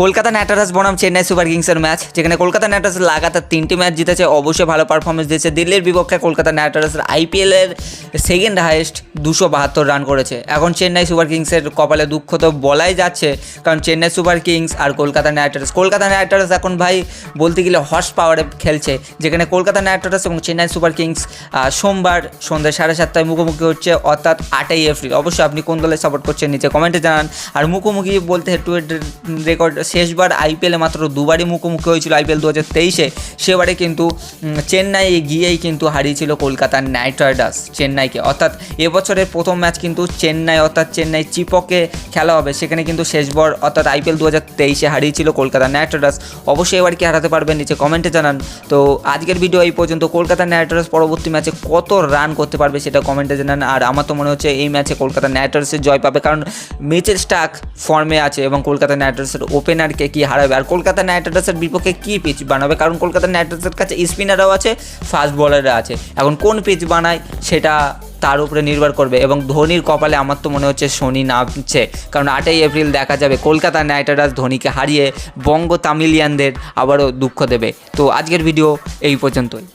Kolkata night Riders বনাম Chennai super কিংসের match, যেখানে কলকাতা নাইট রাইডার্স লাগাতার 3টি ম্যাচ জিতেছে, অবশ্যই ভালো পারফরমেন্স দিয়েছে। দিল্লির বিপক্ষে কলকাতা নাইট রাইডার্স আইপিএলের সেকেন্ড হাইয়েস্ট 272 রান করেছে। এখন চেন্নাই সুপার কিংসের কপালে দুঃখ তো বলাই যাচ্ছে, কারণ চেন্নাই সুপার কিংস আর কলকাতা নাইট রাইডার্স এখন ভাই বলতে গেলে হর্স পাওয়ারে খেলছে, যেখানে কলকাতা নাইট রাইডার্স এবং চেন্নাই সুপার কিংস সোমবার সন্ধ্যা 7:30টায় মুখোমুখি হচ্ছে, অর্থাৎ 8ই এপ্রিল। অবশ্যই আপনি কোন দলে সাপোর্ট করছেন নিচে কমেন্টে জানান। আর মুখোমুখি বলতে হেড টু হেড রেকর্ড, শেষবার আইপিএলে মাত্র দুবারই মুখোমুখি হয়েছিল, আইপিএল 2023-এ। সেবারে কিন্তু চেন্নাই গিয়েই কিন্তু হারিয়েছিল কলকাতা নাইট রাইডার্স চেন্নাইকে। অর্থাৎ এবছরের প্রথম ম্যাচ কিন্তু চেন্নাই চিপকে খেলা হবে, সেখানে কিন্তু শেষবার অর্থাৎ আইপিএল 2023-এ হারিয়েছিল কলকাতা নাইট রাইডার্স। অবশ্যই এবার কি হারাতে পারবেন নিচে কমেন্টে জানান। তো আজকের ভিডিও এই পর্যন্ত। কলকাতা নাইট রাইডার্স পরবর্তী ম্যাচে কত রান করতে পারবে সেটা কমেন্টে জানান। আর আমার তো মনে হচ্ছে এই ম্যাচে কলকাতা নাইট রাইডার্সের জয় পাবে, কারণ মিচেল স্টার্ক ফর্মে আছে এবং কলকাতা নাইট রাইডার্সের ওপেনারকে কি হারাবে, আর কলকাতা নাইট রাইডার্সের বিপক্ষে কী পিচ বানাবে, কারণ কলকাতা নাইট রাইডার্সের কাছে স্পিনাররাও আছে, ফাস্ট বলাররা আছে। এখন কোন পিচ বানায় সেটা তার উপরে নির্ভর করবে, এবং ধোনির কপালে আমার তো মনে হচ্ছে শনি নামছে, কারণ 8ই এপ্রিল দেখা যাবে কলকাতা নাইট রাইডার্স ধোনিকে হারিয়ে বঙ্গ তামিলিয়ানদের আবারও দুঃখ দেবে। তো আজকের ভিডিও এই পর্যন্তই।